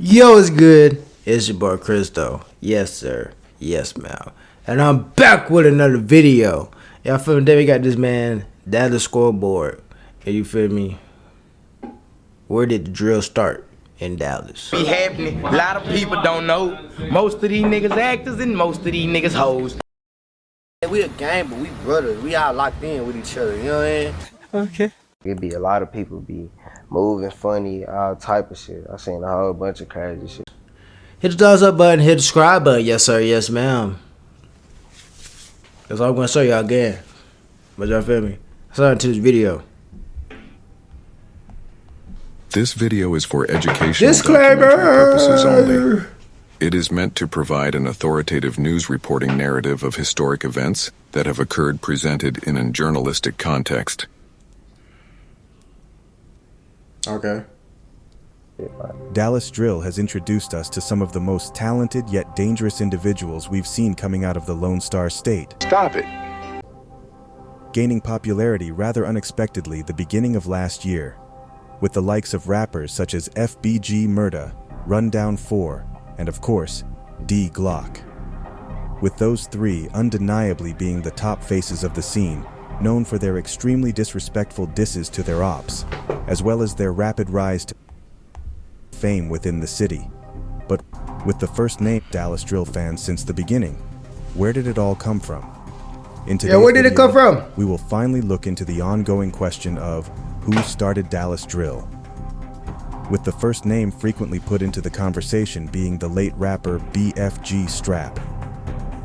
Yo, it's good. It's your boy Cristo. Yes, sir. Yes, ma'am. And I'm back with another video. Y'all feel me? Then we got this man, Dallas scoreboard. And you feel me? Where did the drill start? In Dallas. Be happening. A lot of people don't know. Most of these niggas actors and most of these niggas hoes. We a gang, but we brothers. We all locked in with each other. You know what I mean? Okay. It be a lot of people be moving funny, all type of shit. I seen a whole bunch of crazy shit. Hit the thumbs up button, hit the subscribe button. Yes, sir. Yes, ma'am. That's all I'm going to show y'all again. But y'all feel me? Let's start into this video. This video is for educational Disclaimer documentary purposes only. It is meant to provide an authoritative news reporting narrative of historic events that have occurred presented in a journalistic context. Okay. Dallas Drill has introduced us to some of the most talented yet dangerous individuals we've seen coming out of the Lone Star State. Stop it! Gaining popularity rather unexpectedly the beginning of last year, with the likes of rappers such as FBG Murda, Rundown 4, and of course, D Glock. With those three undeniably being the top faces of the scene, known for their extremely disrespectful disses to their ops, as well as their rapid rise to fame within the city. But with the first name Dallas Drill fans since the beginning, where did it all come from? In today's where did it come from? We will finally look into the ongoing question of who started Dallas Drill, with the first name frequently put into the conversation being the late rapper BFG Strap.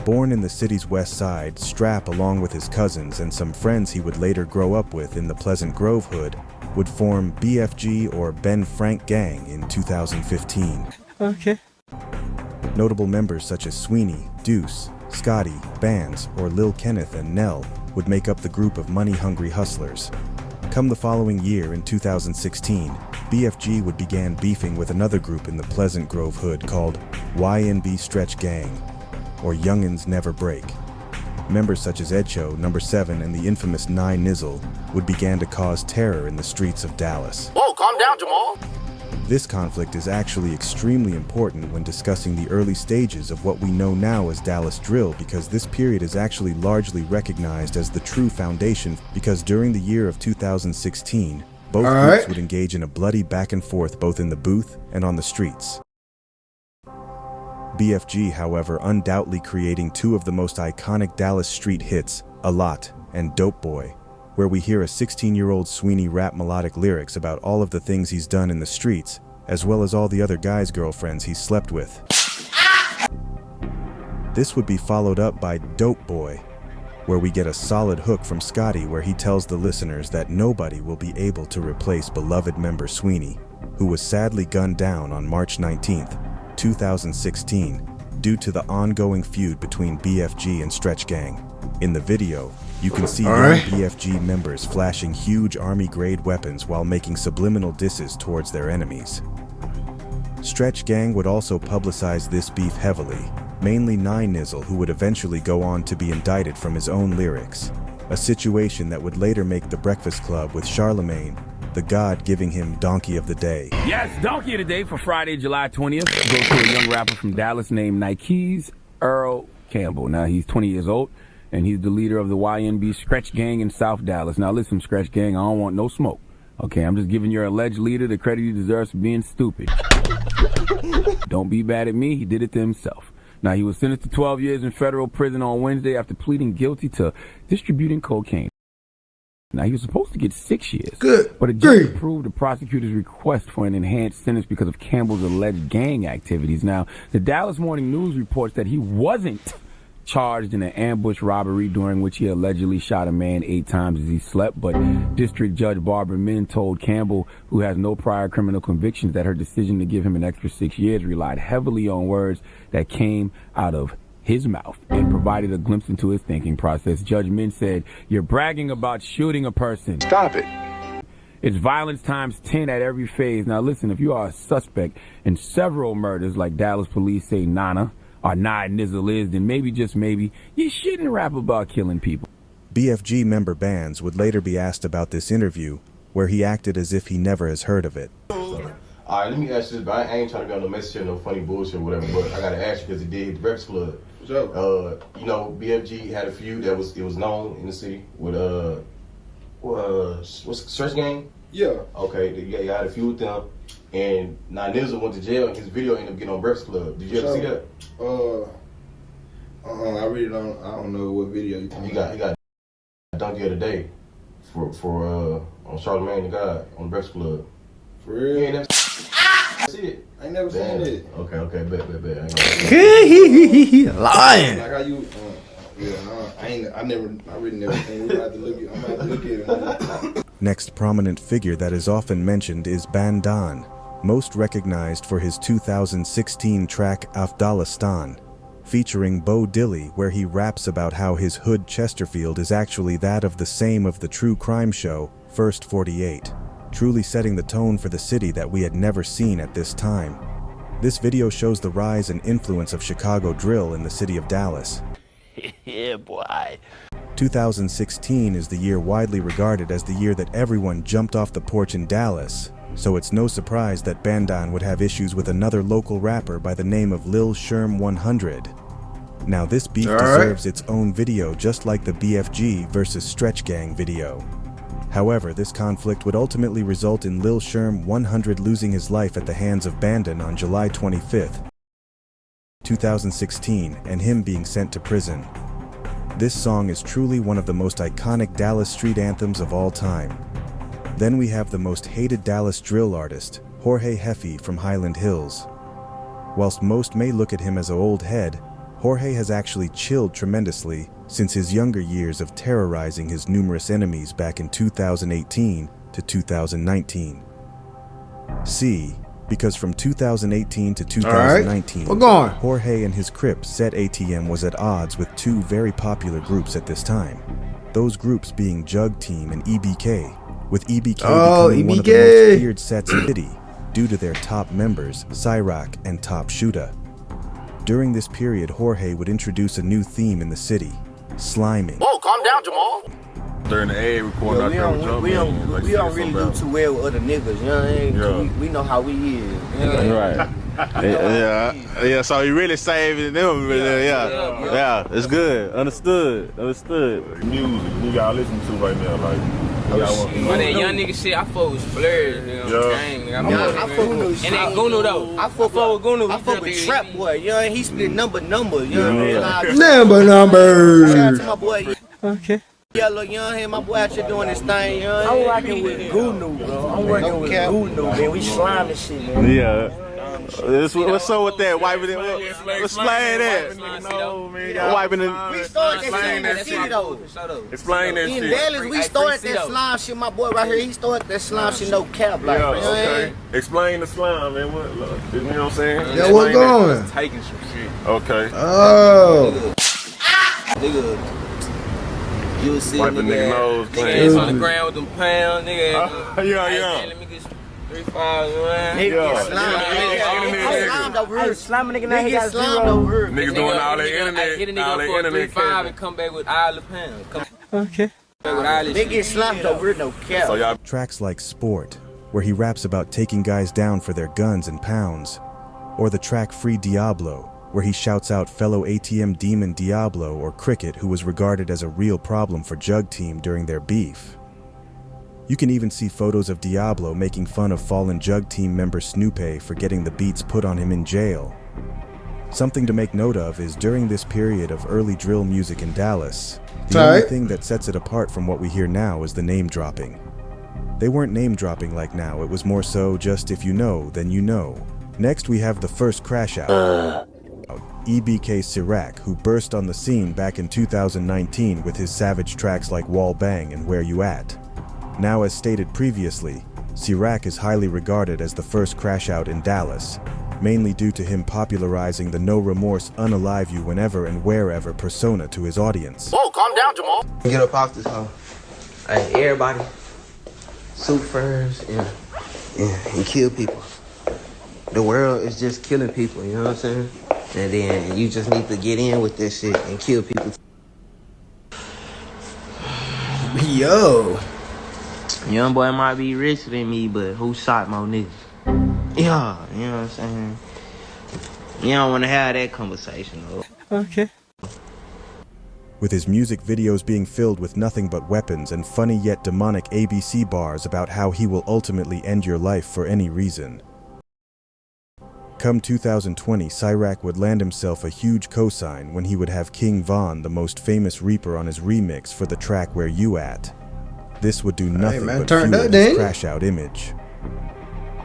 Born in the city's west side, Strap, along with his cousins and some friends he would later grow up with in the Pleasant Grove hood, would form BFG or Ben Frank Gang in 2015. Okay. Notable members such as Sweeney, Deuce, Scotty, Bands, or Lil Kenneth and Nell would make up the group of money-hungry hustlers. Come the following year, in 2016, BFG would begin beefing with another group in the Pleasant Grove hood called YNB Stretch Gang, or Youngins Never Break. Members such as Edcho, Number 7, and the infamous Nine Nizzle would begin to cause terror in the streets of Dallas. Whoa, calm down, Jamal. This conflict is actually extremely important when discussing the early stages of what we know now as Dallas Drill, because this period is actually largely recognized as the true foundation, because during the year of 2016, both groups would engage in a bloody back and forth both in the booth and on the streets. BFG, however, undoubtedly creating two of the most iconic Dallas street hits, A Lot and Dope Boy, where we hear a 16-year-old Sweeney rap melodic lyrics about all of the things he's done in the streets, as well as all the other guys' girlfriends he's slept with. This would be followed up by Dope Boy, where we get a solid hook from Scotty where he tells the listeners that nobody will be able to replace beloved member Sweeney, who was sadly gunned down on March 19th, 2016, due to the ongoing feud between BFG and Stretch Gang. In the video, you can see young BFG members flashing huge army-grade weapons while making subliminal disses towards their enemies. Stretch Gang would also publicize this beef heavily, mainly Nine Nizzle, who would eventually go on to be indicted from his own lyrics, a situation that would later make The Breakfast Club with Charlemagne, the God, giving him Donkey of the Day. Yes, Donkey of the Day for Friday, July 20th goes to a young rapper from Dallas named Nike's Earl Campbell. Now, he's 20 years old, and he's the leader of the YNB Stretch Gang in South Dallas. Now, listen, Stretch Gang, I don't want no smoke. Okay, I'm just giving your alleged leader the credit he deserves for being stupid. Don't be bad at me, he did it to himself. Now, he was sentenced to 12 years in federal prison on Wednesday after pleading guilty to distributing cocaine. Now, he was supposed to get 6 years, but a judge approved the prosecutor's request for an enhanced sentence because of Campbell's alleged gang activities. Now, the Dallas Morning News reports that he wasn't charged in an ambush robbery during which he allegedly shot a man 8 times as he slept, but District Judge Barbara Min told Campbell, who has no prior criminal convictions, that her decision to give him an extra 6 years relied heavily on words that came out of his mouth and provided a glimpse into his thinking process. Judge Min said, "You're bragging about shooting a person. Stop it! It's violence times 10 at every phase." Now listen, if you are a suspect in several murders like Dallas police say Nana or Nine Nizzle is, then maybe, just maybe, you shouldn't rap about killing people. BFG member Bands would later be asked about this interview, where he acted as if he never has heard of it. All right, let me ask you this, but I ain't trying to be on no message here, no funny bullshit or whatever, but I gotta ask you because it did hit the Breakfast Club. Sure. You know, BFG had a feud that was known in the city with what's Stretch Gang? Yeah. Okay, you had a feud with them, and now Nizzle went to jail, and his video ended up getting on Breakfast Club. Did you ever see that? I really don't. I don't know what video you talking about. He got dunked the other day for on Charlamagne the God on Breakfast Club. For real? You ain't never see it. I ain't never seen it. Okay, bet. Lying. Like how you? I really never seen it. We have to look at. I'm about to look at it. Next prominent figure that is often mentioned is Bandan, most recognized for his 2016 track Afghanistan, featuring Bo Diddley, where he raps about how his hood Chesterfield is actually that of the true crime show First 48, truly setting the tone for the city that we had never seen at this time. This video shows the rise and influence of Chicago drill in the city of Dallas. Yeah, boy. 2016 is the year widely regarded as the year that everyone jumped off the porch in Dallas, so it's no surprise that Bandan would have issues with another local rapper by the name of Lil Sherm 100. Now this beef deserves its own video, just like the BFG versus Stretch Gang video. However, this conflict would ultimately result in Lil Sherm 100 losing his life at the hands of Bandan on July 25th, 2016, and him being sent to prison. This song is truly one of the most iconic Dallas street anthems of all time. Then we have the most hated Dallas drill artist, Jorge Hefe from Highland Hills. Whilst most may look at him as an old head, Jorge has actually chilled tremendously since his younger years of terrorizing his numerous enemies back in 2018 to 2019. See, because from 2018 to 2019, Jorge and his Crip Set ATM was at odds with two very popular groups at this time. Those groups being Jug Team and EBK, with EBK becoming one of the most feared sets in the city due to their top members, Cyrock and Top Shooter. During this period, Jorge would introduce a new theme in the city, sliming. Whoa, calm down, Jamal. During the A recording, we don't really do too well with other niggas, you know what I mean? We know how we is. Right. Yeah, so you really saving them, yeah, it's good, understood. Music you gotta listen to right now, like. But that young nigga shit, I fuck with Splurge, you know what I'm saying? I fuck with and then Gunu though. I fuck with Gunu. I fuck with Trap Boy, you know, he split number, you know what I mean? Number. Shout out to my boy. Okay. Yeah, look, you know what I mean? My boy out here doing his thing, you know what I mean? I'm working with Gunu, bro. I'm working with Gunu, man. We slamming shit, man. Yeah. What's up with that? Wiping it? Explain that. Wiping it. We started that shit in the city, though. Explain that shit. In Dallas, we started that slime shit. My boy right here, he started that slime shit, no cap, like, you know what I mean? Explain the slime, man. What, you know what I'm saying? Yeah, what's going? Taking some shit. Okay. Oh. Nigga. You see wiping nigga nose, nigga on the ground with them pounds, nigga. Yeah. Let me get 3 5, man. Nigga slimed over here. Slamming nigga now, he got zero. Niggas doing all that internet. Hit a nigga for 3 5 and come back with all the pounds. Okay. They get slammed over here, no cap. So tracks like Sport, where he raps about taking guys down for their guns and pounds, or the track Free Diablo, where he shouts out fellow ATM demon Diablo or Cricket, who was regarded as a real problem for Jug Team during their beef. You can even see photos of Diablo making fun of fallen Jug Team member Snoopy for getting the beats put on him in jail. Something to make note of is during this period of early drill music in Dallas, the only thing that sets it apart from what we hear now is the name dropping. They weren't name dropping like now, it was more so just if you know, then you know. Next we have the first crash out. EBK Sirac, who burst on the scene back in 2019 with his savage tracks like Wall Bang and Where You At. Now, as stated previously, Sirac is highly regarded as the first crash out in Dallas, mainly due to him popularizing the no remorse unalive you whenever and wherever persona to his audience. Whoa, calm down, Jamal. Get up off this hoe. Hey, everybody, suit first and kill people. The world is just killing people, you know what I'm saying? And then you just need to get in with this shit and kill people. Yo. Young boy might be richer than me, but who shot more niggas? Yeah, you know what I'm saying? You don't want to have that conversation, though. Okay. With his music videos being filled with nothing but weapons and funny yet demonic ABC bars about how he will ultimately end your life for any reason. Come 2020, CristoReacts would land himself a huge cosign when he would have King Von, the most famous Reaper, on his remix for the track Where You At. This would do nothing but fuel his crash out image.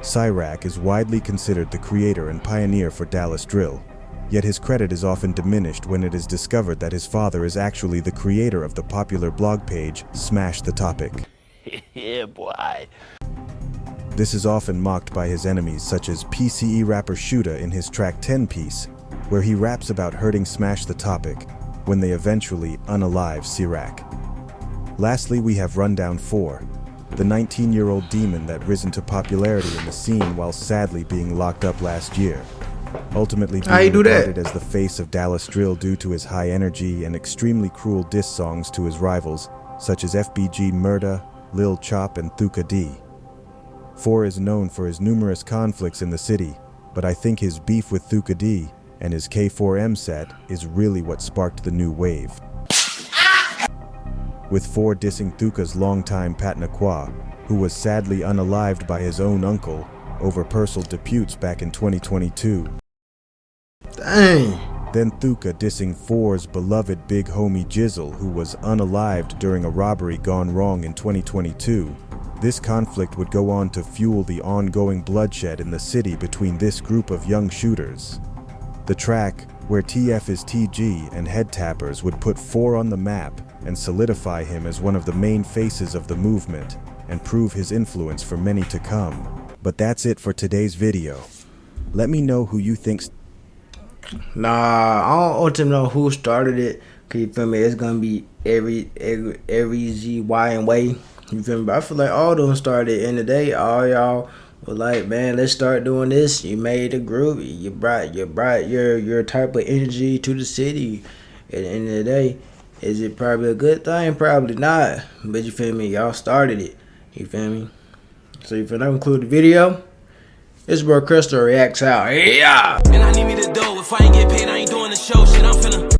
CristoReacts is widely considered the creator and pioneer for Dallas drill, yet his credit is often diminished when it is discovered that his father is actually the creator of the popular blog page Smash the Topic. Yeah, boy. This is often mocked by his enemies, such as PCE rapper Shuda in his track 10 piece, where he raps about hurting Smash the Topic when they eventually unalive CristoReacts. Lastly, we have Rundown 4, the 19-year-old demon that risen to popularity in the scene while sadly being locked up last year, ultimately being regarded as the face of Dallas drill due to his high energy and extremely cruel diss songs to his rivals, such as FBG Murda, Lil Chop, and Thuka D. 4 is known for his numerous conflicts in the city, but I think his beef with Thuka D and his K4M set is really what sparked the new wave. With 4 dissing Thuka's longtime Patnaquah, who was sadly unalived by his own uncle over personal disputes back in 2022. Dang. Then Thuka dissing 4's beloved big homie Jizzle, who was unalived during a robbery gone wrong in 2022. This conflict would go on to fuel the ongoing bloodshed in the city between this group of young shooters. The track, Where TF is TG and Head Tappers, would put 4 on the map and solidify him as one of the main faces of the movement and prove his influence for many to come. But that's it for today's video. Let me know who you think. Nah, I don't want to know who started it. Cause you feel me? It's gonna be every Z, Y, and way. You feel me? But I feel like all of them started in the day. All y'all were like, man, let's start doing this. You made a group. You brought your type of energy to the city. At the end of the day, is it probably a good thing? Probably not. But you feel me? Y'all started it. You feel me? So if I don't include the video, it's where CristoReacts out. Yeah. And I need me to do. If I ain't get paid, I ain't doing the show. Shit, I'm finna.